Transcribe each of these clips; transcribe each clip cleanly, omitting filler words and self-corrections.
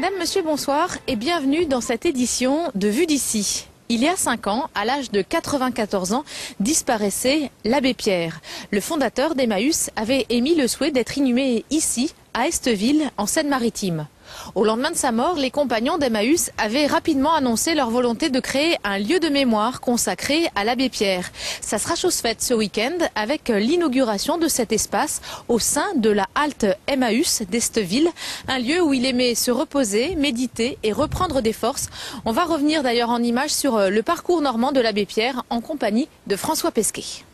Madame, monsieur, bonsoir et bienvenue dans cette édition de Vue d'ici. Il y a 5 ans, à l'âge de 94 ans, disparaissait l'abbé Pierre. Le fondateur d'Emmaüs avait émis le souhait d'être inhumé ici, à Esteville, en Seine-Maritime. Au lendemain de sa mort, les compagnons d'Emmaüs avaient rapidement annoncé leur volonté de créer un lieu de mémoire consacré à l'abbé Pierre. Ça sera chose faite ce week-end avec l'inauguration de cet espace au sein de la halte Emmaüs d'Esteville, un lieu où il aimait se reposer, méditer et reprendre des forces. On va revenir d'ailleurs en images sur le parcours normand de l'abbé Pierre en compagnie de François Pesquet.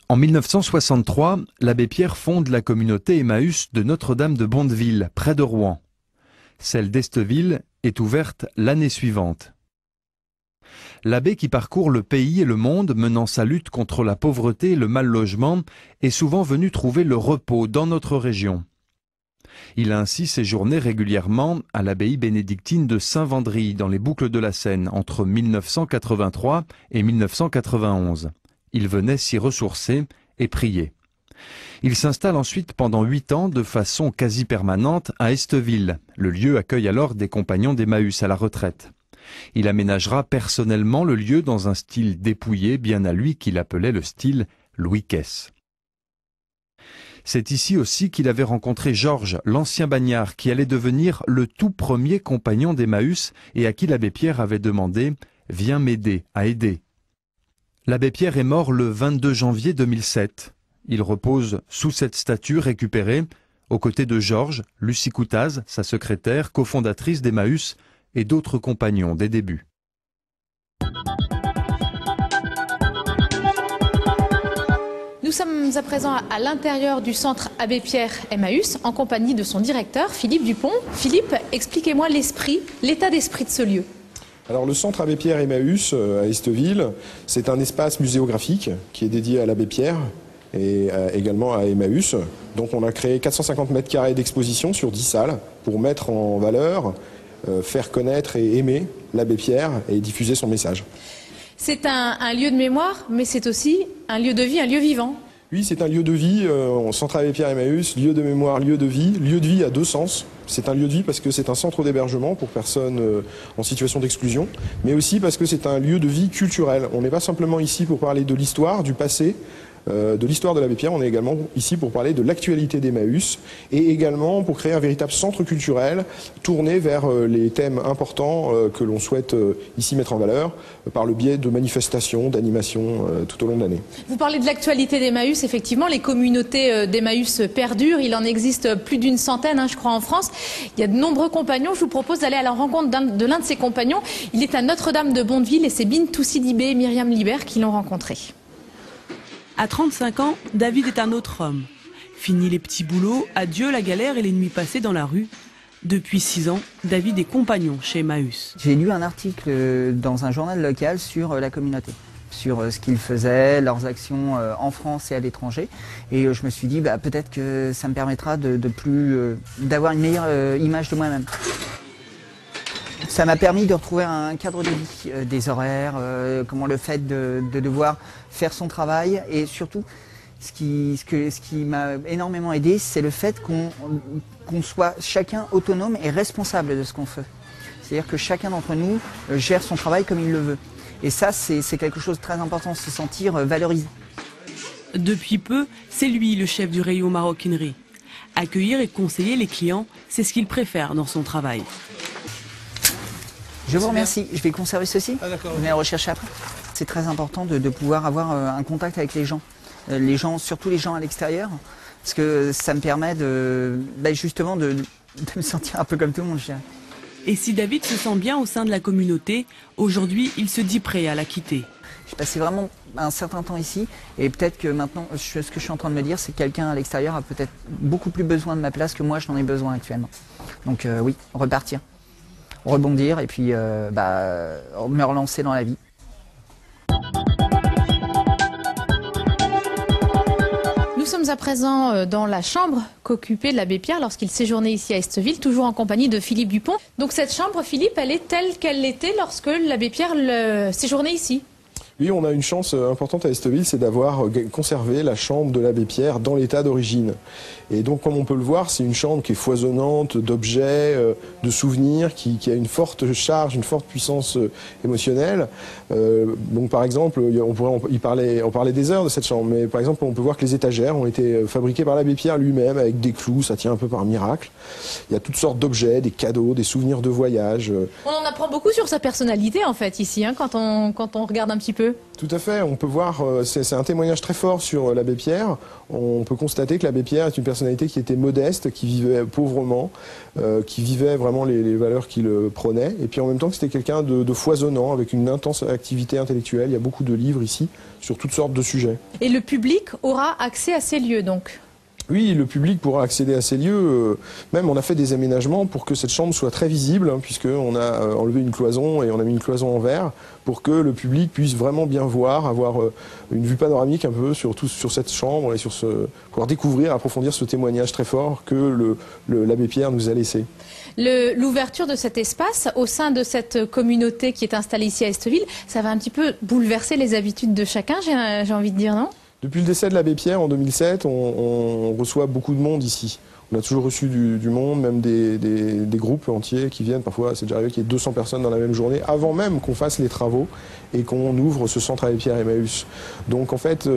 En 1963, l'abbé Pierre fonde la communauté Emmaüs de Notre-Dame de Bondeville, près de Rouen. Celle d'Esteville est ouverte l'année suivante. L'abbé qui parcourt le pays et le monde menant sa lutte contre la pauvreté et le mal-logement est souvent venu trouver le repos dans notre région. Il a ainsi séjourné régulièrement à l'abbaye bénédictine de Saint-Vendry dans les Boucles de la Seine entre 1983 et 1991. Il venait s'y ressourcer et prier. Il s'installe ensuite pendant 8 ans de façon quasi permanente à Esteville. Le lieu accueille alors des compagnons d'Emmaüs à la retraite. Il aménagera personnellement le lieu dans un style dépouillé bien à lui qu'il appelait le style Louis Quès. C'est ici aussi qu'il avait rencontré Georges, l'ancien bagnard, qui allait devenir le tout premier compagnon d'Emmaüs et à qui l'abbé Pierre avait demandé « Viens m'aider à aider ». L'abbé Pierre est mort le 22 janvier 2007. Il repose sous cette statue récupérée, aux côtés de Georges, Lucie Coutaz, sa secrétaire, cofondatrice d'Emmaüs, et d'autres compagnons des débuts. Nous sommes à présent à l'intérieur du centre Abbé Pierre Emmaüs, en compagnie de son directeur, Philippe Dupont. Philippe, expliquez-moi l'état d'esprit de ce lieu. Alors le centre Abbé Pierre Emmaüs à Esteville, c'est un espace muséographique qui est dédié à l'abbé Pierre et également à Emmaüs. Donc on a créé 450 mètres carrés d'exposition sur 10 salles pour mettre en valeur, faire connaître et aimer l'abbé Pierre et diffuser son message. C'est un lieu de mémoire, mais c'est aussi un lieu de vie, un lieu vivant. Oui, c'est un lieu de vie, centre Abbé Pierre Emmaüs, lieu de mémoire, lieu de vie. Lieu de vie à 2 sens. C'est un lieu de vie parce que c'est un centre d'hébergement pour personnes en situation d'exclusion, mais aussi parce que c'est un lieu de vie culturel. On n'est pas simplement ici pour parler de l'histoire, du passé, de l'histoire de l'abbé Pierre, on est également ici pour parler de l'actualité d'Emmaüs et également pour créer un véritable centre culturel tourné vers les thèmes importants que l'on souhaite ici mettre en valeur par le biais de manifestations, d'animations tout au long de l'année. Vous parlez de l'actualité d'Emmaüs, effectivement, les communautés d'Emmaüs perdurent, il en existe plus d'une centaine, je crois, en France. Il y a de nombreux compagnons, je vous propose d'aller à la rencontre de l'un de ces compagnons. Il est à Notre-Dame de Bondeville et c'est Bintou Sidibé et Myriam Libert qui l'ont rencontré. À 35 ans, David est un autre homme. Fini les petits boulots, adieu la galère et les nuits passées dans la rue. Depuis 6 ans, David est compagnon chez Emmaüs. J'ai lu un article dans un journal local sur la communauté, sur ce qu'ils faisaient, leurs actions en France et à l'étranger. Et je me suis dit, peut-être que ça me permettra d'avoir une meilleure image de moi-même. Ça m'a permis de retrouver un cadre de vie, des horaires, comment le fait de devoir faire son travail et surtout ce qui m'a énormément aidé, c'est le fait qu'on soit chacun autonome et responsable de ce qu'on fait. C'est-à-dire que chacun d'entre nous gère son travail comme il le veut. Et ça, c'est quelque chose de très important, se sentir valorisé. Depuis peu, c'est lui le chef du rayon maroquinerie. Accueillir et conseiller les clients, c'est ce qu'il préfère dans son travail. Je vous remercie. Je vais conserver ceci. Ah, vous venez le rechercher après. C'est très important de pouvoir avoir un contact avec les gens, surtout les gens à l'extérieur, parce que ça me permet justement de me sentir un peu comme tout le monde, je dirais. Et si David se sent bien au sein de la communauté, aujourd'hui, il se dit prêt à la quitter. J'ai passé vraiment un certain temps ici, et peut-être que maintenant, ce que je suis en train de me dire, c'est que quelqu'un à l'extérieur a peut-être beaucoup plus besoin de ma place que moi, je n'en ai besoin actuellement. Donc oui, repartir. Rebondir et puis me relancer dans la vie. Nous sommes à présent dans la chambre qu'occupait l'abbé Pierre lorsqu'il séjournait ici à Esteville, toujours en compagnie de Philippe Dupont. Donc cette chambre, Philippe, elle est telle qu'elle l'était lorsque l'abbé Pierre séjournait ici? Oui, on a une chance importante à Esteville, c'est d'avoir conservé la chambre de l'abbé Pierre dans l'état d'origine. Et donc, comme on peut le voir, c'est une chambre qui est foisonnante d'objets, de souvenirs, qui a une forte charge, une forte puissance émotionnelle. Donc, par exemple, on parlait des heures de cette chambre, mais par exemple, on peut voir que les étagères ont été fabriquées par l'abbé Pierre lui-même avec des clous, ça tient un peu par miracle. Il y a toutes sortes d'objets, des cadeaux, des souvenirs de voyage. On en apprend beaucoup sur sa personnalité en fait ici, hein, quand on regarde un petit peu. Tout à fait, on peut voir, c'est un témoignage très fort sur l'abbé Pierre. On peut constater que l'abbé Pierre est une personnalité qui était modeste, qui vivait pauvrement, qui vivait vraiment les valeurs qu'il prônait, et puis en même temps que c'était quelqu'un de foisonnant, avec une intense activité intellectuelle. Il y a beaucoup de livres ici sur toutes sortes de sujets. Et le public aura accès à ces lieux donc? Oui, le public pourra accéder à ces lieux. Même on a fait des aménagements pour que cette chambre soit très visible, hein, puisqu'on a enlevé une cloison et on a mis une cloison en verre pour que le public puisse vraiment bien voir, avoir une vue panoramique un peu sur cette chambre et pouvoir découvrir, approfondir ce témoignage très fort que l'abbé Pierre nous a laissé. L'ouverture de cet espace au sein de cette communauté qui est installée ici à Esteville, ça va un petit peu bouleverser les habitudes de chacun, j'ai envie de dire, non ? Depuis le décès de l'abbé Pierre en 2007, on reçoit beaucoup de monde ici. On a toujours reçu du monde, même des groupes entiers qui viennent. Parfois, c'est déjà arrivé qu'il y ait 200 personnes dans la même journée, avant même qu'on fasse les travaux et qu'on ouvre ce centre abbé Pierre Emmaüs. Donc en fait,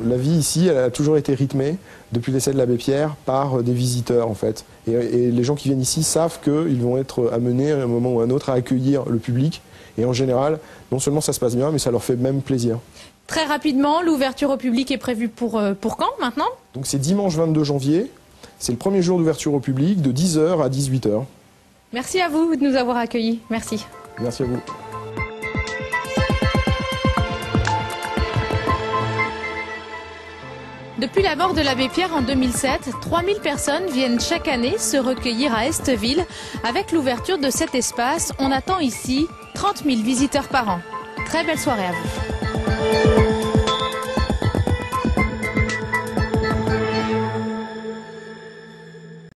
la vie ici, elle a toujours été rythmée, depuis le décès de l'abbé Pierre, par des visiteurs en fait. Et les gens qui viennent ici savent qu'ils vont être amenés à un moment ou à un autre à accueillir le public. Et en général, non seulement ça se passe bien, mais ça leur fait même plaisir. Très rapidement, l'ouverture au public est prévue pour quand maintenant? Donc c'est dimanche 22 janvier, c'est le premier jour d'ouverture au public de 10h à 18h. Merci à vous de nous avoir accueillis, merci. Merci à vous. Depuis la mort de l'abbé Pierre en 2007, 3000 personnes viennent chaque année se recueillir à Esteville. Avec l'ouverture de cet espace, on attend ici 30 000 visiteurs par an. Très belle soirée à vous.